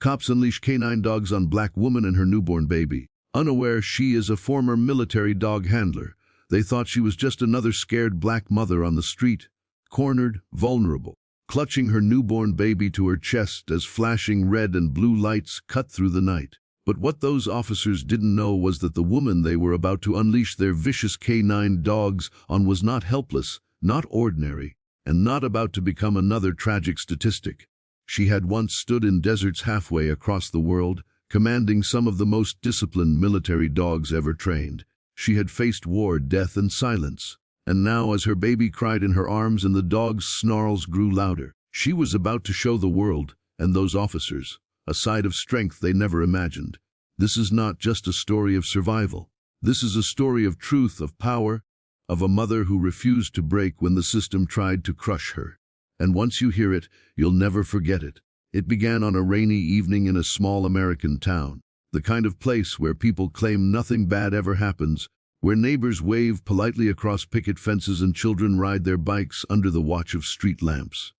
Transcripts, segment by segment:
Cops unleash canine dogs on black woman and her newborn baby. Unaware she is a former military dog handler, they thought she was just another scared black mother on the street, cornered, vulnerable, clutching her newborn baby to her chest as flashing red and blue lights cut through the night. But what those officers didn't know was that the woman they were about to unleash their vicious canine dogs on was not helpless, not ordinary, and not about to become another tragic statistic. She had once stood in deserts halfway across the world, commanding some of the most disciplined military dogs ever trained. She had faced war, death, and silence. And now, as her baby cried in her arms and the dog's snarls grew louder, she was about to show the world, and those officers, a side of strength they never imagined. This is not just a story of survival. This is a story of truth, of power, of a mother who refused to break when the system tried to crush her. And once you hear it, you'll never forget it. It began on a rainy evening in a small American town, the kind of place where people claim nothing bad ever happens, where neighbors wave politely across picket fences and children ride their bikes under the watch of street lamps.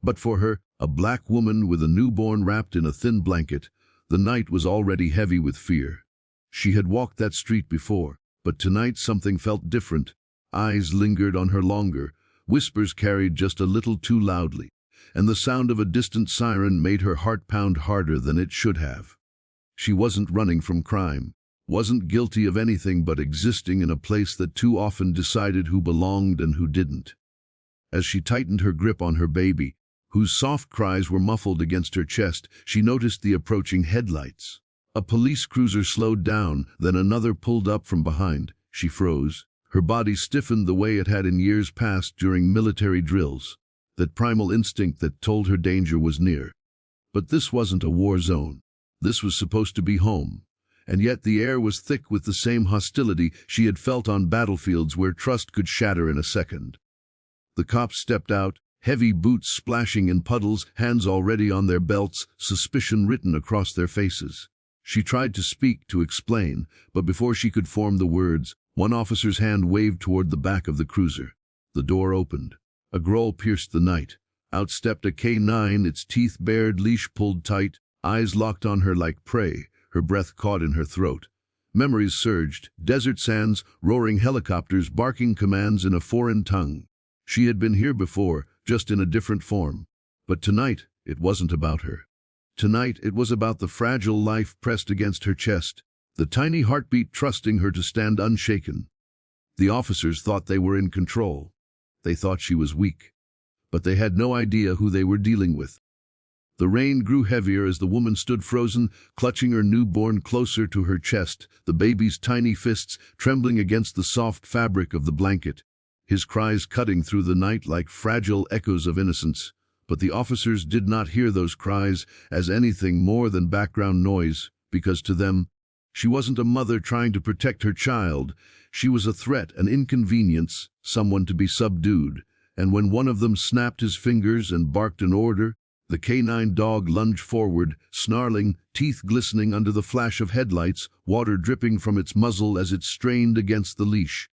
But for her, a black woman with a newborn wrapped in a thin blanket, the night was already heavy with fear. She had walked that street before, but tonight something felt different. Eyes lingered on her longer, whispers carried just a little too loudly, and the sound of a distant siren made her heart pound harder than it should have. She wasn't running from crime, wasn't guilty of anything but existing in a place that too often decided who belonged and who didn't. As she tightened her grip on her baby, whose soft cries were muffled against her chest, she noticed the approaching headlights. A police cruiser slowed down, then another pulled up from behind. She froze. Her body stiffened the way it had in years past during military drills, that primal instinct that told her danger was near. But this wasn't a war zone. This was supposed to be home. And yet the air was thick with the same hostility she had felt on battlefields where trust could shatter in a second. The cops stepped out, heavy boots splashing in puddles, hands already on their belts, suspicion written across their faces. She tried to speak, to explain, but before she could form the words, one officer's hand waved toward the back of the cruiser. The door opened. A growl pierced the night. Out stepped a K9, its teeth bared, leash pulled tight, eyes locked on her like prey, her breath caught in her throat. Memories surged, desert sands, roaring helicopters, barking commands in a foreign tongue. She had been here before, just in a different form. But tonight, it wasn't about her. Tonight, it was about the fragile life pressed against her chest, the tiny heartbeat trusting her to stand unshaken. The officers thought they were in control. They thought she was weak. But they had no idea who they were dealing with. The rain grew heavier as the woman stood frozen, clutching her newborn closer to her chest, the baby's tiny fists trembling against the soft fabric of the blanket, his cries cutting through the night like fragile echoes of innocence. But the officers did not hear those cries as anything more than background noise, because to them, she wasn't a mother trying to protect her child. She was a threat, an inconvenience, someone to be subdued. And when one of them snapped his fingers and barked an order, the canine dog lunged forward, snarling, teeth glistening under the flash of headlights, water dripping from its muzzle as it strained against the leash.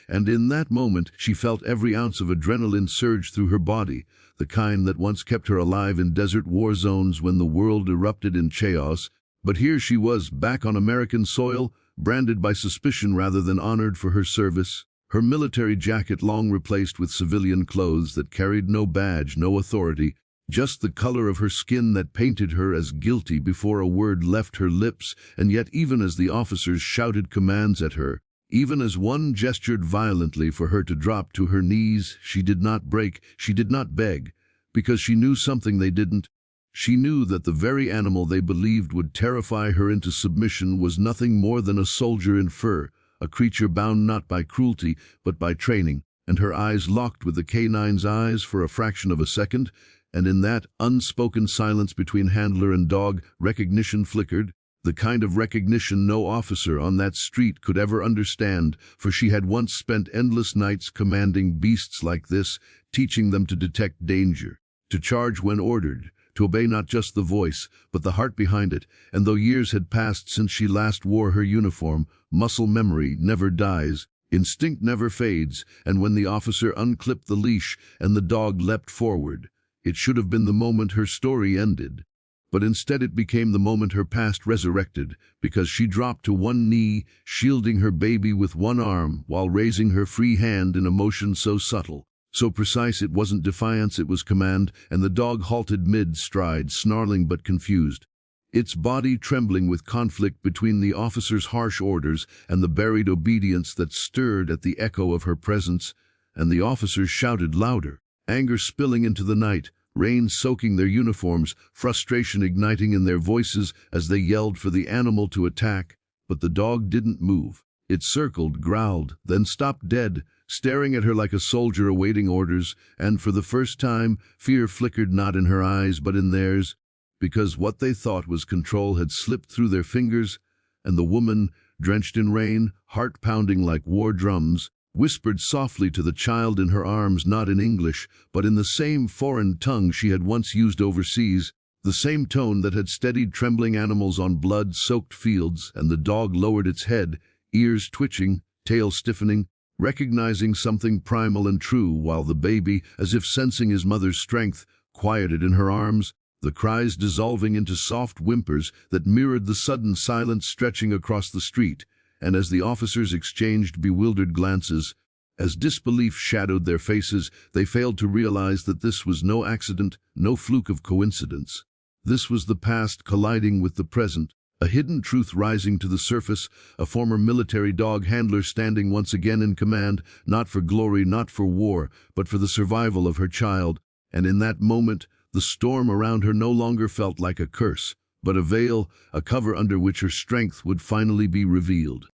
And in that moment, she felt every ounce of adrenaline surge through her body, the kind that once kept her alive in desert war zones when the world erupted in chaos. But here she was, back on American soil, branded by suspicion rather than honored for her service, her military jacket long replaced with civilian clothes that carried no badge, no authority, just the color of her skin that painted her as guilty before a word left her lips. And yet even as the officers shouted commands at her, even as one gestured violently for her to drop to her knees, she did not break, she did not beg, because she knew something they didn't. She knew that the very animal they believed would terrify her into submission was nothing more than a soldier in fur, a creature bound not by cruelty, but by training, and her eyes locked with the canine's eyes for a fraction of a second, and in that unspoken silence between handler and dog, recognition flickered, the kind of recognition no officer on that street could ever understand, for she had once spent endless nights commanding beasts like this, teaching them to detect danger, to charge when ordered, to obey not just the voice, but the heart behind it. And though years had passed since she last wore her uniform, muscle memory never dies, instinct never fades, and when the officer unclipped the leash and the dog leapt forward, it should have been the moment her story ended. But instead it became the moment her past resurrected, because she dropped to one knee, shielding her baby with one arm, while raising her free hand in a motion so subtle, so precise it wasn't defiance, it was command, and the dog halted mid-stride, snarling but confused, its body trembling with conflict between the officer's harsh orders and the buried obedience that stirred at the echo of her presence. And the officers shouted louder, anger spilling into the night, rain soaking their uniforms, frustration igniting in their voices as they yelled for the animal to attack. But the dog didn't move. It circled, growled, then stopped dead, staring at her like a soldier awaiting orders, and for the first time, fear flickered not in her eyes but in theirs, because what they thought was control had slipped through their fingers, and the woman, drenched in rain, heart pounding like war drums, whispered softly to the child in her arms, not in English, but in the same foreign tongue she had once used overseas, the same tone that had steadied trembling animals on blood-soaked fields. And the dog lowered its head, ears twitching, tail stiffening, recognizing something primal and true, while the baby, as if sensing his mother's strength, quieted in her arms, the cries dissolving into soft whimpers that mirrored the sudden silence stretching across the street. And as the officers exchanged bewildered glances, as disbelief shadowed their faces, they failed to realize that this was no accident, no fluke of coincidence. This was the past colliding with the present, a hidden truth rising to the surface, a former military dog handler standing once again in command, not for glory, not for war, but for the survival of her child. And in that moment, the storm around her no longer felt like a curse, but a veil, a cover under which her strength would finally be revealed.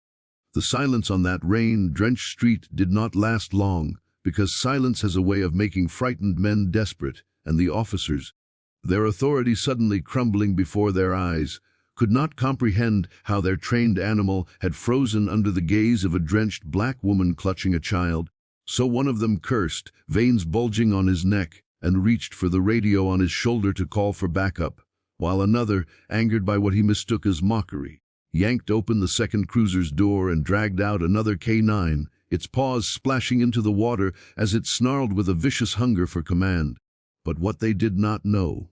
The silence on that rain-drenched street did not last long, because silence has a way of making frightened men desperate, and the officers, their authority suddenly crumbling before their eyes, could not comprehend how their trained animal had frozen under the gaze of a drenched black woman clutching a child. So one of them cursed, veins bulging on his neck, and reached for the radio on his shoulder to call for backup, while another, angered by what he mistook as mockery, yanked open the second cruiser's door and dragged out another K9, its paws splashing into the water as it snarled with a vicious hunger for command. But what they did not know,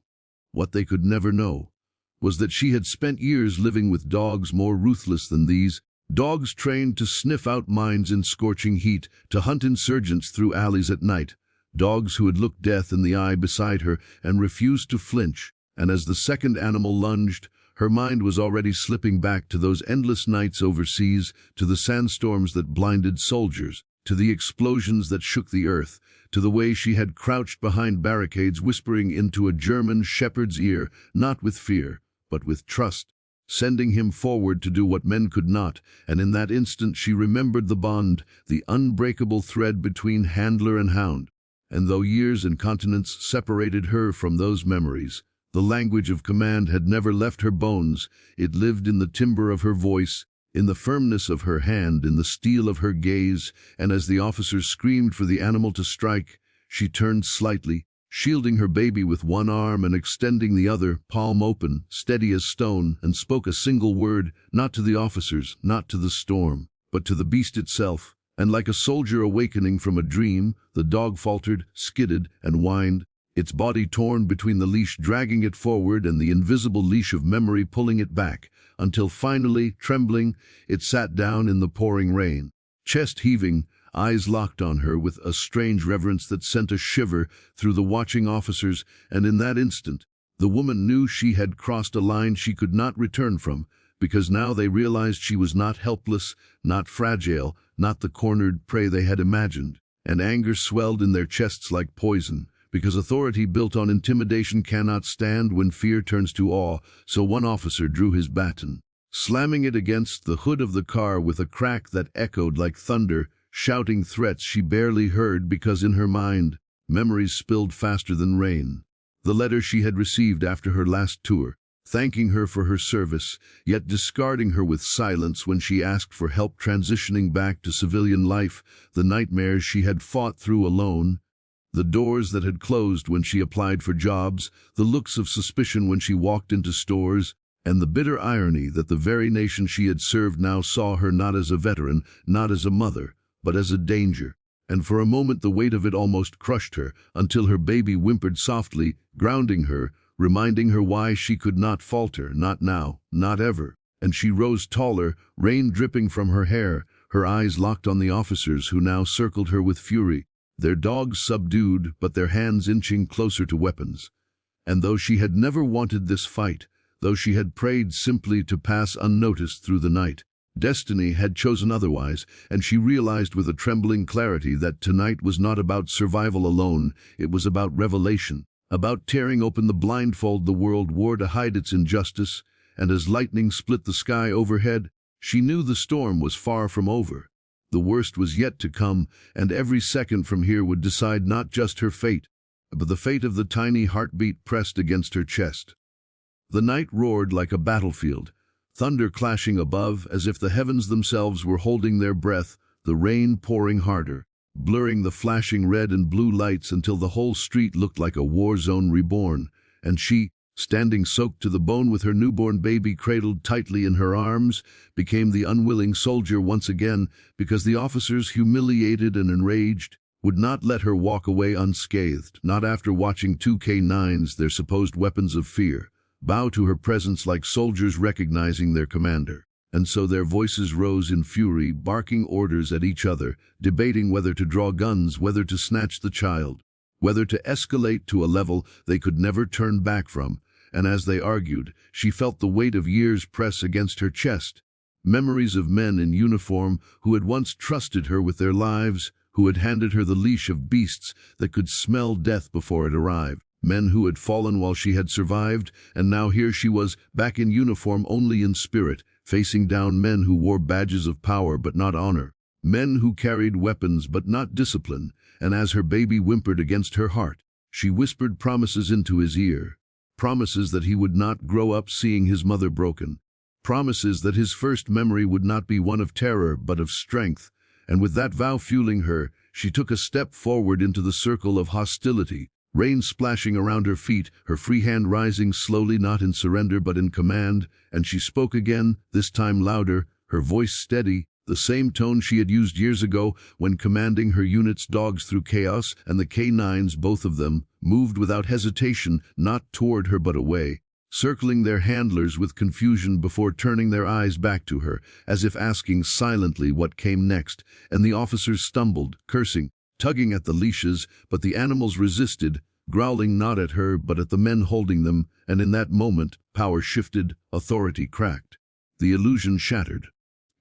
what they could never know, was that she had spent years living with dogs more ruthless than these, dogs trained to sniff out mines in scorching heat, to hunt insurgents through alleys at night, dogs who had looked death in the eye beside her and refused to flinch. And as the second animal lunged, her mind was already slipping back to those endless nights overseas, to the sandstorms that blinded soldiers, to the explosions that shook the earth, to the way she had crouched behind barricades whispering into a German shepherd's ear, not with fear, but with trust, sending him forward to do what men could not. And in that instant she remembered the bond, the unbreakable thread between handler and hound. And though years and continents separated her from those memories, the language of command had never left her bones. It lived in the timbre of her voice, in the firmness of her hand, in the steel of her gaze. And as the officers screamed for the animal to strike, she turned slightly, shielding her baby with one arm and extending the other, palm open, steady as stone, and spoke a single word, not to the officers, not to the storm, but to the beast itself. And like a soldier awakening from a dream, the dog faltered, skidded, and whined, its body torn between the leash dragging it forward and the invisible leash of memory pulling it back, until finally, trembling, it sat down in the pouring rain, chest heaving, eyes locked on her with a strange reverence that sent a shiver through the watching officers. And in that instant, the woman knew she had crossed a line she could not return from, because now they realized she was not helpless, not fragile, not the cornered prey they had imagined. And anger swelled in their chests like poison, because authority built on intimidation cannot stand when fear turns to awe. So one officer drew his baton, slamming it against the hood of the car with a crack that echoed like thunder, shouting threats she barely heard because in her mind, memories spilled faster than rain. The letter she had received after her last tour, thanking her for her service, yet discarding her with silence when she asked for help transitioning back to civilian life, the nightmares she had fought through alone, the doors that had closed when she applied for jobs, the looks of suspicion when she walked into stores, and the bitter irony that the very nation she had served now saw her not as a veteran, not as a mother, but as a danger. And for a moment the weight of it almost crushed her, until her baby whimpered softly, grounding her, reminding her why she could not falter, not now, not ever. And she rose taller, rain dripping from her hair, her eyes locked on the officers who now circled her with fury, their dogs subdued but their hands inching closer to weapons. And though she had never wanted this fight, though she had prayed simply to pass unnoticed through the night, destiny had chosen otherwise, and she realized with a trembling clarity that tonight was not about survival alone, it was about revelation, about tearing open the blindfold the world wore to hide its injustice. And as lightning split the sky overhead, she knew the storm was far from over. The worst was yet to come, and every second from here would decide not just her fate, but the fate of the tiny heartbeat pressed against her chest. The night roared like a battlefield, thunder clashing above as if the heavens themselves were holding their breath, the rain pouring harder, blurring the flashing red and blue lights until the whole street looked like a war zone reborn, and she, standing soaked to the bone with her newborn baby cradled tightly in her arms, became the unwilling soldier once again because the officers, humiliated and enraged, would not let her walk away unscathed, not after watching 2K9s, their supposed weapons of fear, bow to her presence like soldiers recognizing their commander. And so their voices rose in fury, barking orders at each other, debating whether to draw guns, whether to snatch the child, whether to escalate to a level they could never turn back from. And as they argued, she felt the weight of years press against her chest, memories of men in uniform who had once trusted her with their lives, who had handed her the leash of beasts that could smell death before it arrived, men who had fallen while she had survived, and now here she was, back in uniform only in spirit, facing down men who wore badges of power but not honor, men who carried weapons but not discipline. And as her baby whimpered against her heart, she whispered promises into his ear, promises that he would not grow up seeing his mother broken, promises that his first memory would not be one of terror but of strength. And with that vow fueling her, she took a step forward into the circle of hostility, rain splashing around her feet, her free hand rising slowly, not in surrender but in command. And she spoke again, this time louder, her voice steady, the same tone she had used years ago when commanding her unit's dogs through chaos, and the K9s, both of them, moved without hesitation, not toward her but away, circling their handlers with confusion before turning their eyes back to her, as if asking silently what came next. And the officers stumbled, cursing, tugging at the leashes, but the animals resisted, growling not at her but at the men holding them. And in that moment, power shifted, authority cracked. The illusion shattered.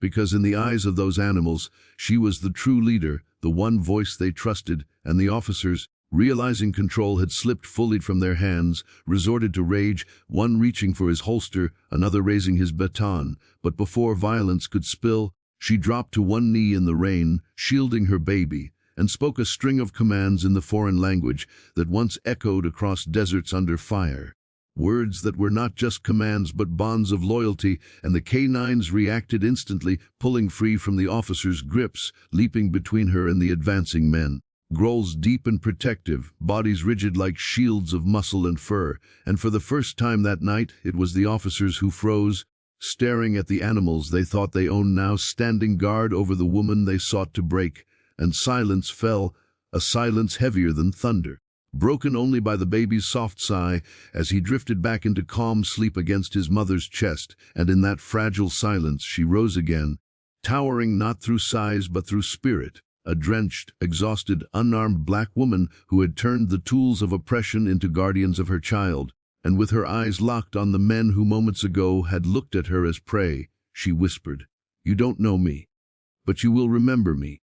Because in the eyes of those animals, she was the true leader, the one voice they trusted, and the officers, realizing control had slipped fully from their hands, resorted to rage, one reaching for his holster, another raising his baton. But before violence could spill, she dropped to one knee in the rain, shielding her baby, and spoke a string of commands in the foreign language that once echoed across deserts under fire. Words that were not just commands but bonds of loyalty, and the K9s reacted instantly, pulling free from the officers' grips, leaping between her and the advancing men. Growls deep and protective, bodies rigid like shields of muscle and fur, and for the first time that night it was the officers who froze, staring at the animals they thought they owned now standing guard over the woman they sought to break. And silence fell, a silence heavier than thunder, broken only by the baby's soft sigh as he drifted back into calm sleep against his mother's chest. And in that fragile silence she rose again, towering not through size but through spirit, a drenched, exhausted, unarmed black woman who had turned the tools of oppression into guardians of her child. And with her eyes locked on the men who moments ago had looked at her as prey, she whispered, "You don't know me, but you will remember me."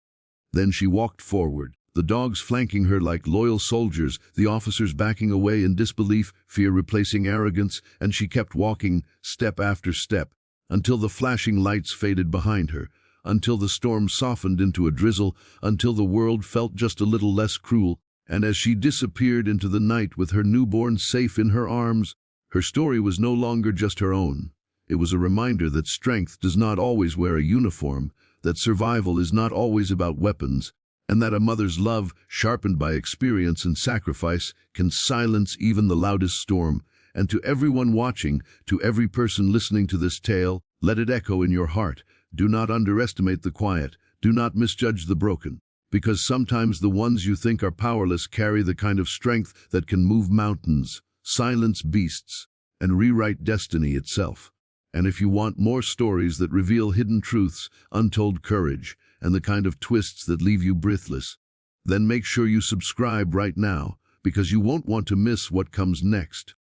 Then she walked forward, the dogs flanking her like loyal soldiers, the officers backing away in disbelief, fear replacing arrogance, and she kept walking, step after step, until the flashing lights faded behind her, until the storm softened into a drizzle, until the world felt just a little less cruel. And as she disappeared into the night with her newborn safe in her arms, her story was no longer just her own. It was a reminder that strength does not always wear a uniform, that survival is not always about weapons, and that a mother's love, sharpened by experience and sacrifice, can silence even the loudest storm. And to everyone watching, to every person listening to this tale, let it echo in your heart. Do not underestimate the quiet. Do not misjudge the broken. Because sometimes the ones you think are powerless carry the kind of strength that can move mountains. silence beasts, and rewrite destiny itself. And if you want more stories that reveal hidden truths, untold courage, and the kind of twists that leave you breathless, then make sure you subscribe right now, because you won't want to miss what comes next.